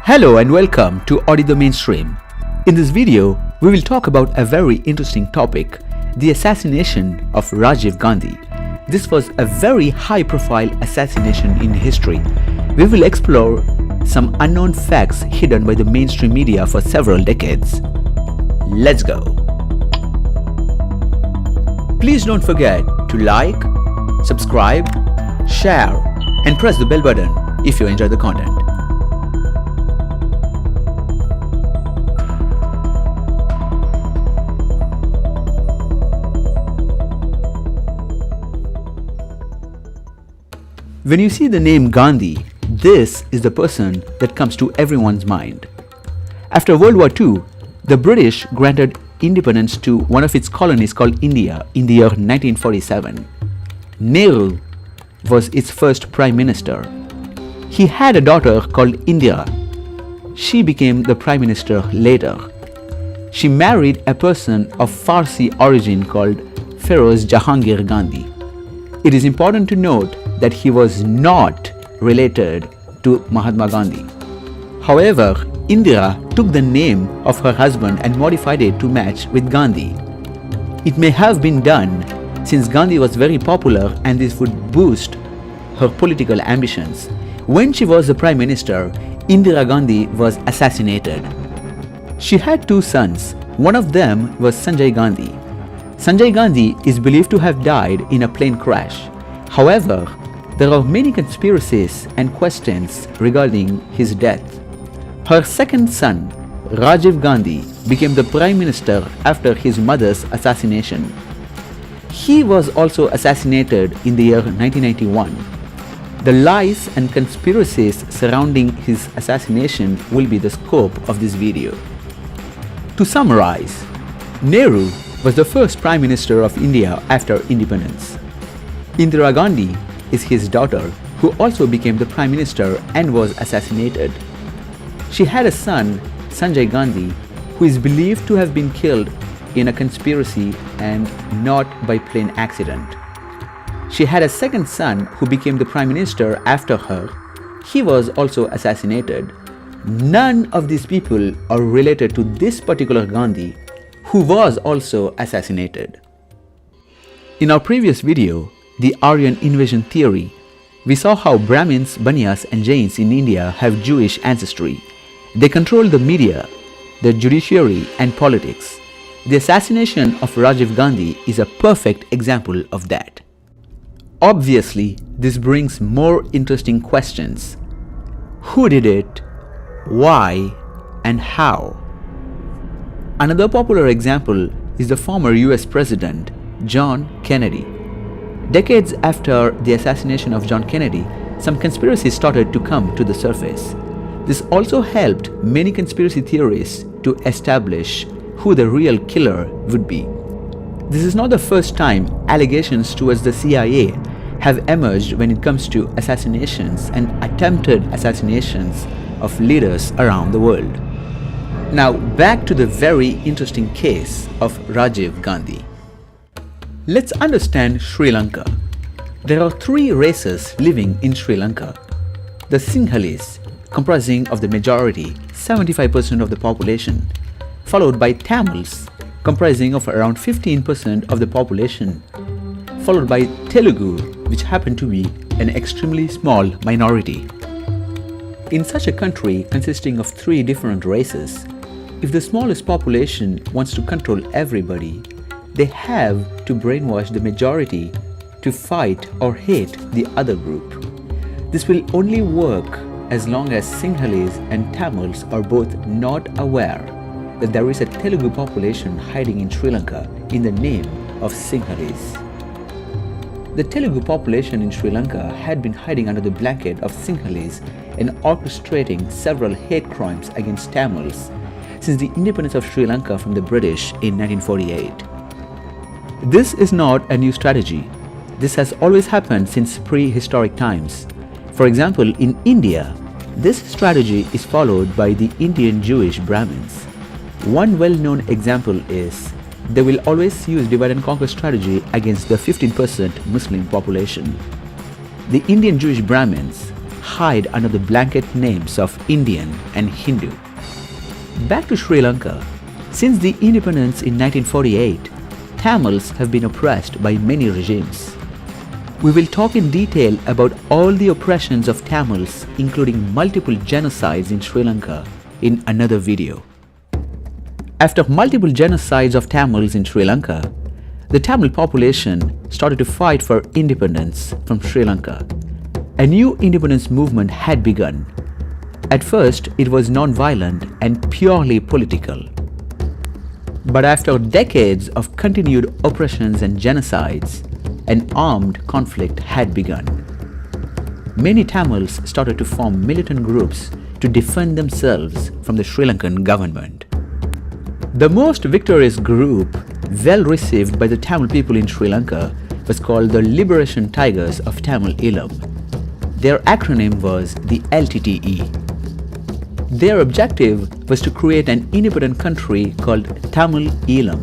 Hello and welcome to Audit the Mainstream. In this video, we will talk about a very interesting topic, the assassination of Rajiv Gandhi. This was a very high-profile assassination in history. We will explore some unknown facts hidden by the mainstream media for several decades. Let's go. Please don't forget to like, subscribe, share, and press the bell button if you enjoy the content. When you see the name Gandhi, this is the person that comes to everyone's mind. After World War II, the British granted independence to one of its colonies called India in the year 1947. Nehru was its first prime minister. He had a daughter called Indira. She became the prime minister later. She married a person of Farsi origin called Feroz Jahangir Gandhi. It is important to note that he was not related to Mahatma Gandhi. However, Indira took the name of her husband and modified it to match with Gandhi. It may have been done since Gandhi was very popular and this would boost her political ambitions. When she was the Prime Minister, Indira Gandhi was assassinated. She had two sons. One of them was Sanjay Gandhi. Sanjay Gandhi is believed to have died in a plane crash. However, there are many conspiracies and questions regarding his death. Her second son, Rajiv Gandhi, became the Prime Minister after his mother's assassination. He was also assassinated in the year 1991. The lies and conspiracies surrounding his assassination will be the scope of this video. To summarize, Nehru was the first Prime Minister of India after independence. Indira Gandhi is his daughter, who also became the Prime Minister and was assassinated. She had a son, Sanjay Gandhi, who is believed to have been killed in a conspiracy and not by plane accident. She had a second son who became the Prime Minister after her. He was also assassinated. None of these people are related to this particular Gandhi, who was also assassinated. In our previous video, the Aryan invasion theory, we saw how Brahmins, Banyas and Jains in India have Jewish ancestry. They control the media, the judiciary and politics. The assassination of Rajiv Gandhi is a perfect example of that. Obviously, this brings more interesting questions. Who did it? Why? And how? Another popular example is the former US President John Kennedy. Decades after the assassination of John Kennedy, some conspiracies started to come to the surface. This also helped many conspiracy theorists to establish who the real killer would be. This is not the first time allegations towards the CIA have emerged when it comes to assassinations and attempted assassinations of leaders around the world. Now back to the very interesting case of Rajiv Gandhi. Let's understand Sri Lanka. There are three races living in Sri Lanka. The Sinhalese, comprising of the majority, 75% of the population, followed by Tamils, comprising of around 15% of the population, followed by Telugu, which happen to be an extremely small minority. In such a country consisting of three different races, if the smallest population wants to control everybody, they have to brainwash the majority to fight or hate the other group. This will only work as long as Sinhalese and Tamils are both not aware that there is a Telugu population hiding in Sri Lanka in the name of Sinhalese. The Telugu population in Sri Lanka had been hiding under the blanket of Sinhalese and orchestrating several hate crimes against Tamils since the independence of Sri Lanka from the British in 1948. This is not a new strategy. This has always happened since prehistoric times. For example, in India, this strategy is followed by the Indian Jewish Brahmins. One well-known example is they will always use divide and conquer strategy against the 15% Muslim population. The Indian Jewish Brahmins hide under the blanket names of Indian and Hindu. Back to Sri Lanka. Since the independence in 1948, Tamils have been oppressed by many regimes. We will talk in detail about all the oppressions of Tamils, including multiple genocides in Sri Lanka, in another video. After multiple genocides of Tamils in Sri Lanka, the Tamil population started to fight for independence from Sri Lanka. A new independence movement had begun. At first, it was non-violent and purely political. But after decades of continued oppressions and genocides, an armed conflict had begun. Many Tamils started to form militant groups to defend themselves from the Sri Lankan government. The most victorious group, well received by the Tamil people in Sri Lanka, was called the Liberation Tigers of Tamil Eelam. Their acronym was the LTTE. Their objective was to create an independent country called Tamil Eelam,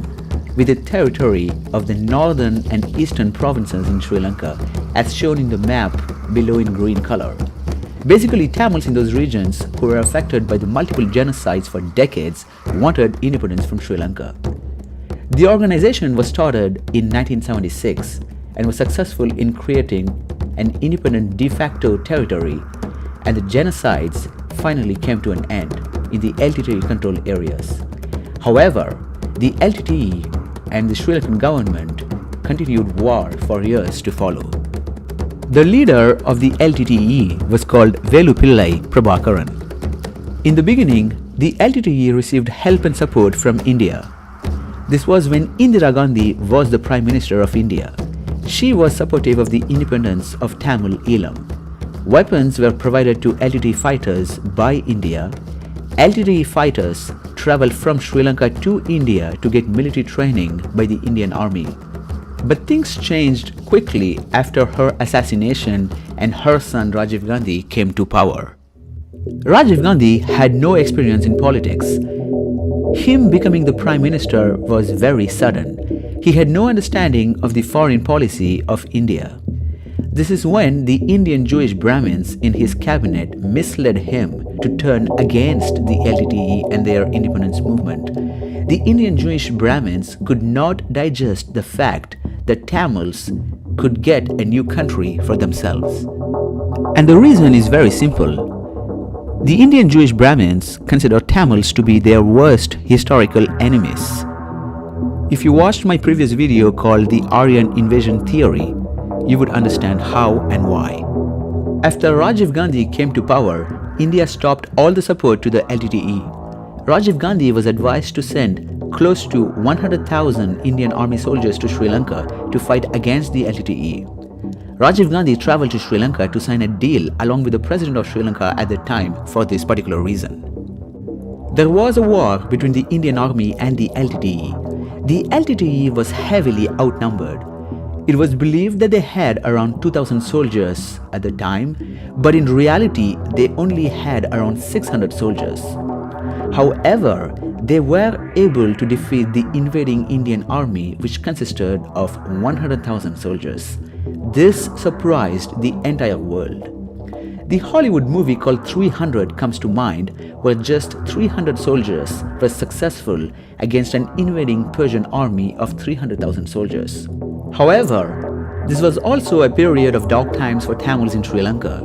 with a territory of the northern and eastern provinces in Sri Lanka, as shown in the map below in green color. Basically, Tamils in those regions who were affected by the multiple genocides for decades wanted independence from Sri Lanka. The organization was started in 1976 and was successful in creating an independent de facto territory, and the genocides finally came to an end in the LTTE controlled areas. However, the LTTE and the Sri Lankan government continued war for years to follow. The leader of the LTTE was called Velu Pillai Prabhakaran. In the beginning, the LTTE received help and support from India. This was when Indira Gandhi was the Prime Minister of India. She was supportive of the independence of Tamil Eelam. Weapons were provided to LTTE fighters by India. LTTE fighters traveled from Sri Lanka to India to get military training by the Indian Army. But things changed quickly after her assassination and her son Rajiv Gandhi came to power. Rajiv Gandhi had no experience in politics. Him becoming the Prime Minister was very sudden. He had no understanding of the foreign policy of India. This is when the Indian Jewish Brahmins in his cabinet misled him to turn against the LTTE and their independence movement. The Indian Jewish Brahmins could not digest the fact that Tamils could get a new country for themselves. And the reason is very simple. The Indian Jewish Brahmins consider Tamils to be their worst historical enemies. If you watched my previous video called the Aryan Invasion Theory, you would understand how and why. After Rajiv Gandhi came to power, India stopped all the support to the LTTE. Rajiv Gandhi was advised to send close to 100,000 Indian Army soldiers to Sri Lanka to fight against the LTTE. Rajiv Gandhi traveled to Sri Lanka to sign a deal along with the President of Sri Lanka at that time for this particular reason. There was a war between the Indian Army and the LTTE. The LTTE was heavily outnumbered. It was believed that they had around 2,000 soldiers at the time, but in reality, they only had around 600 soldiers. However, they were able to defeat the invading Indian army, which consisted of 100,000 soldiers. This surprised the entire world. The Hollywood movie called 300 comes to mind, where just 300 soldiers were successful against an invading Persian army of 300,000 soldiers. However, this was also a period of dark times for Tamils in Sri Lanka.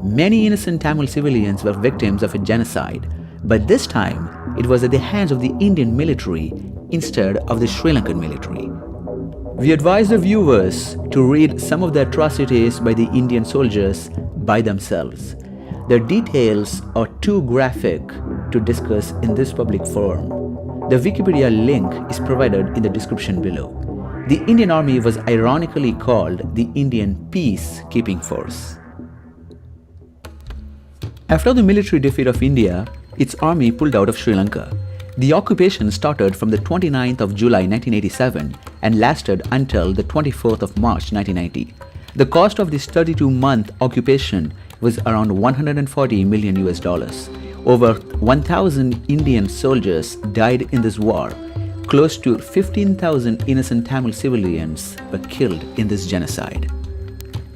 Many innocent Tamil civilians were victims of a genocide, but this time it was at the hands of the Indian military instead of the Sri Lankan military. We advise the viewers to read some of the atrocities by the Indian soldiers by themselves. Their details are too graphic to discuss in this public forum. The Wikipedia link is provided in the description below. The Indian Army was ironically called the Indian Peacekeeping Force. After the military defeat of India, its army pulled out of Sri Lanka. The occupation started from the 29th of July 1987 and lasted until the 24th of March 1990. The cost of this 32-month occupation was around $140 million. Over 1,000 Indian soldiers died in this war. Close to 15,000 innocent Tamil civilians were killed in this genocide.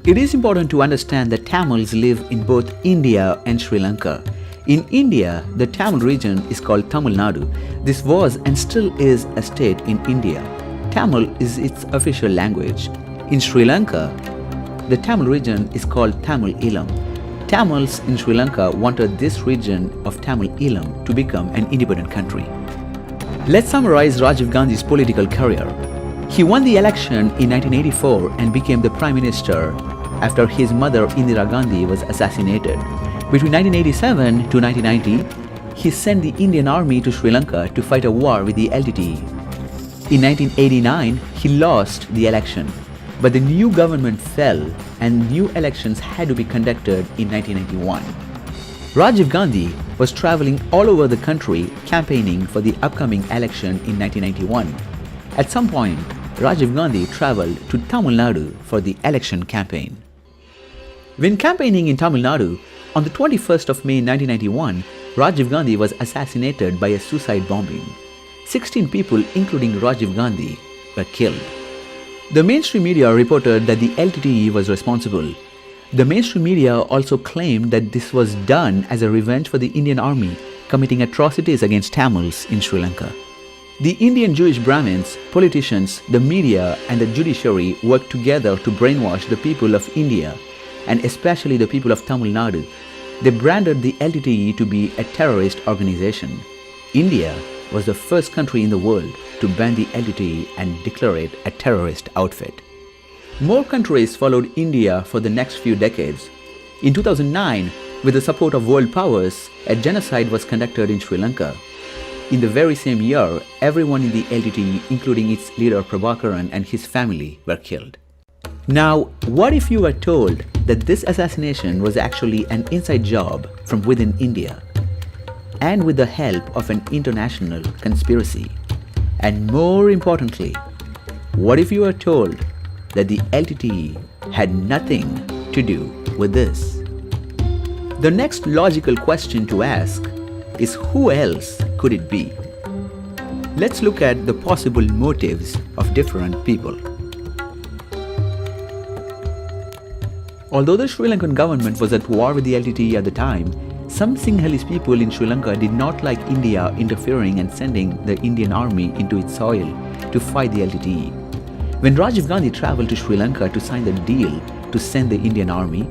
It is important to understand that Tamils live in both India and Sri Lanka. In India, the Tamil region is called Tamil Nadu. This was and still is a state in India. Tamil is its official language. In Sri Lanka, the Tamil region is called Tamil Eelam. Tamils in Sri Lanka wanted this region of Tamil Eelam to become an independent country. Let's summarize Rajiv Gandhi's political career. He won the election in 1984 and became the Prime Minister after his mother Indira Gandhi was assassinated. Between 1987 to 1990, he sent the Indian Army to Sri Lanka to fight a war with the LTTE. In 1989, he lost the election, but the new government fell and new elections had to be conducted in 1991. Rajiv Gandhi was traveling all over the country campaigning for the upcoming election in 1991. At some point, Rajiv Gandhi traveled to Tamil Nadu for the election campaign. When campaigning in Tamil Nadu, on the 21st of May 1991, Rajiv Gandhi was assassinated by a suicide bombing. 16 people, including Rajiv Gandhi, were killed. The mainstream media reported that the LTTE was responsible. The mainstream media also claimed that this was done as a revenge for the Indian army committing atrocities against Tamils in Sri Lanka. The Indian Jewish Brahmins, politicians, the media and the judiciary worked together to brainwash the people of India and especially the people of Tamil Nadu. They branded the LTTE to be a terrorist organization. India was the first country in the world to ban the LTTE and declare it a terrorist outfit. More countries followed India for the next few decades. In 2009, with the support of world powers, a genocide was conducted in Sri Lanka. In the very same year, everyone in the LTTE, including its leader Prabhakaran and his family, were killed. Now, what if you were told that this assassination was actually an inside job from within India and with the help of an international conspiracy? And more importantly, what if you were told that the LTTE had nothing to do with this? The next logical question to ask is, who else could it be? Let's look at the possible motives of different people. Although the Sri Lankan government was at war with the LTTE at the time, some Sinhalese people in Sri Lanka did not like India interfering and sending the Indian army into its soil to fight the LTTE. When Rajiv Gandhi traveled to Sri Lanka to sign the deal to send the Indian army,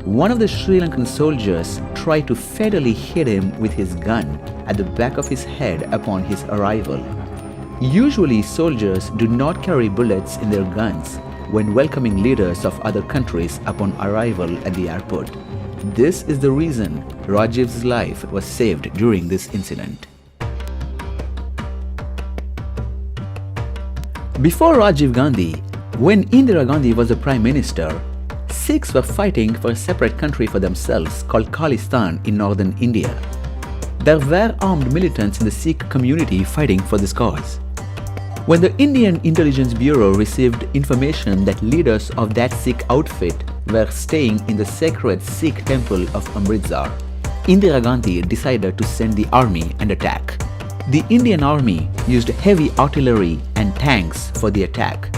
one of the Sri Lankan soldiers tried to fatally hit him with his gun at the back of his head upon his arrival. Usually, soldiers do not carry bullets in their guns when welcoming leaders of other countries upon arrival at the airport. This is the reason Rajiv's life was saved during this incident. Before Rajiv Gandhi, when Indira Gandhi was the Prime Minister, Sikhs were fighting for a separate country for themselves called Khalistan in northern India. There were armed militants in the Sikh community fighting for this cause. When the Indian Intelligence Bureau received information that leaders of that Sikh outfit were staying in the sacred Sikh temple of Amritsar, Indira Gandhi decided to send the army and attack. The Indian army used heavy artillery and tanks for the attack,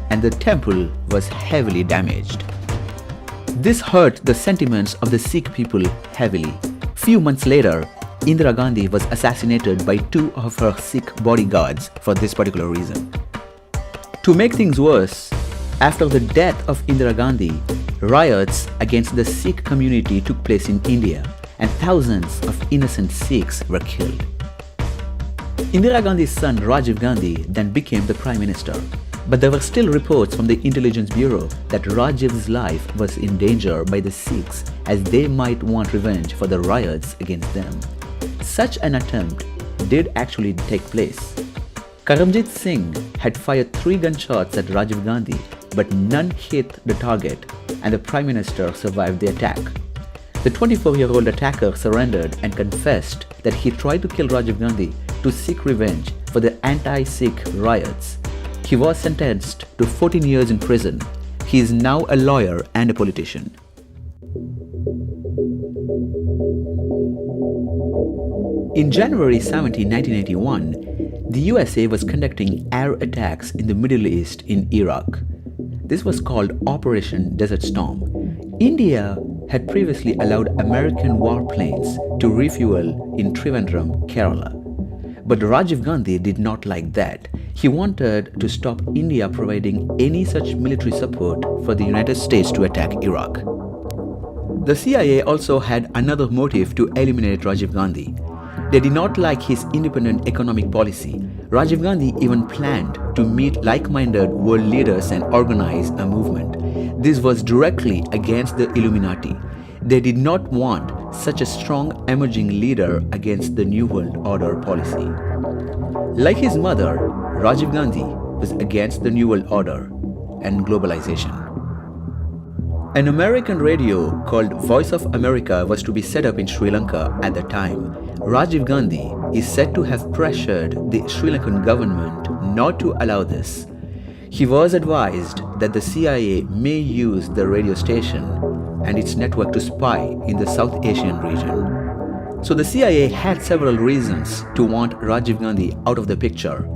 and the temple was heavily damaged. This hurt the sentiments of the Sikh people heavily. Few months later, Indira Gandhi was assassinated by two of her Sikh bodyguards for this particular reason. To make things worse, after the death of Indira Gandhi, riots against the Sikh community took place in India and thousands of innocent Sikhs were killed. Indira Gandhi's son Rajiv Gandhi then became the Prime Minister, but there were still reports from the Intelligence Bureau that Rajiv's life was in danger by the Sikhs as they might want revenge for the riots against them. Such an attempt did actually take place. Karamjit Singh had fired 3 gunshots at Rajiv Gandhi, but none hit the target and the Prime Minister survived the attack. The 24-year-old attacker surrendered and confessed that he tried to kill Rajiv Gandhi to seek revenge for the anti-Sikh riots. He was sentenced to 14 years in prison. He is now a lawyer and a politician. In January 17, 1981, the USA was conducting air attacks in the Middle East in Iraq. This was called Operation Desert Storm. India had previously allowed American warplanes to refuel in Trivandrum, Kerala. But Rajiv Gandhi did not like that. He wanted to stop India providing any such military support for the United States to attack Iraq. The CIA also had another motive to eliminate Rajiv Gandhi. They did not like his independent economic policy. Rajiv Gandhi even planned to meet like-minded world leaders and organize a movement. This was directly against the Illuminati. They did not want such a strong emerging leader against the New World Order policy. Like his mother, Rajiv Gandhi was against the New World Order and globalization. An American radio called Voice of America was to be set up in Sri Lanka at the time. Rajiv Gandhi is said to have pressured the Sri Lankan government not to allow this. He was advised that the CIA may use the radio station and its network to spy in the South Asian region. So the CIA had several reasons to want Rajiv Gandhi out of the picture.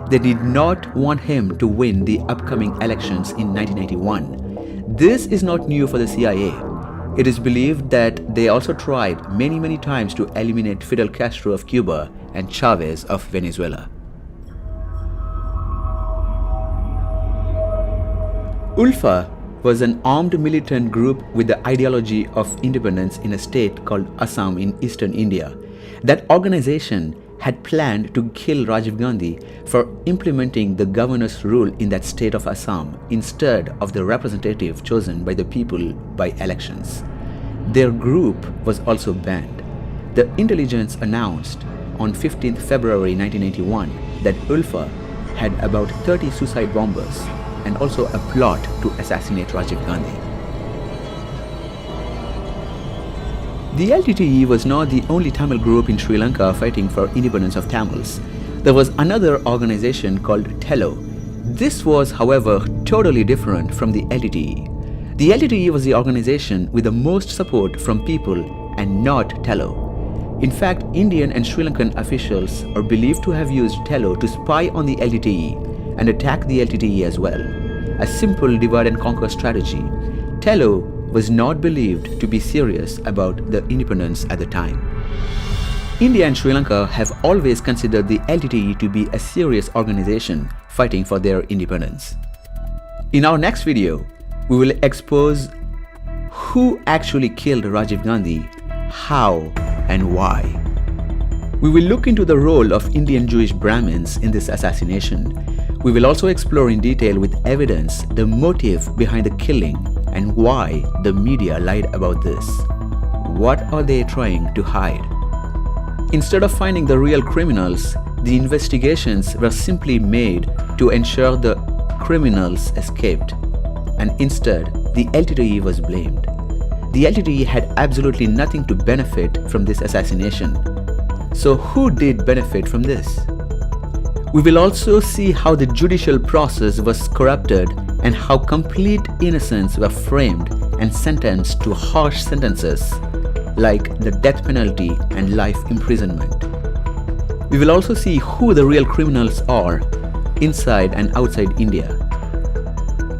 They did not want him to win the upcoming elections in 1991. This is not new for the CIA. It is believed that they also tried many times to eliminate Fidel Castro of Cuba and Chavez of Venezuela. ULFA was an armed militant group with the ideology of independence in a state called Assam in eastern India. That organization had planned to kill Rajiv Gandhi for implementing the governor's rule in that state of Assam instead of the representative chosen by the people by elections. Their group was also banned. The intelligence announced on 15th February 1981 that ULFA had about 30 suicide bombers and also a plot to assassinate Rajiv Gandhi. The LTTE was not the only Tamil group in Sri Lanka fighting for independence of Tamils. There was another organization called TELO. This was, however, totally different from the LTTE. The LTTE was the organization with the most support from people and not TELO. In fact, Indian and Sri Lankan officials are believed to have used TELO to spy on the LTTE and attack the LTTE as well. A simple divide and conquer strategy. TELO was not believed to be serious about the independence at the time. India and Sri Lanka have always considered the LTTE to be a serious organization fighting for their independence. In our next video, we will expose who actually killed Rajiv Gandhi, how and why. We will look into the role of Indian Jewish Brahmins in this assassination. We will also explore in detail with evidence the motive behind the killing and why the media lied about this. What are they trying to hide? Instead of finding the real criminals, the investigations were simply made to ensure the criminals escaped, and instead the LTTE was blamed. The LTTE had absolutely nothing to benefit from this assassination. So who did benefit from this? We will also see how the judicial process was corrupted and how complete innocents were framed and sentenced to harsh sentences like the death penalty and life imprisonment. We will also see who the real criminals are inside and outside India.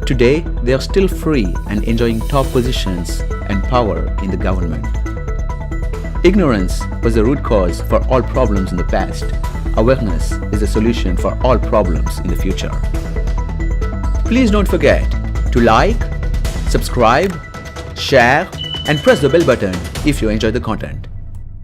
Today, they are still free and enjoying top positions and power in the government. Ignorance was the root cause for all problems in the past. Awareness is the solution for all problems in the future. Please don't forget to like, subscribe, share, and press the bell button if you enjoy the content.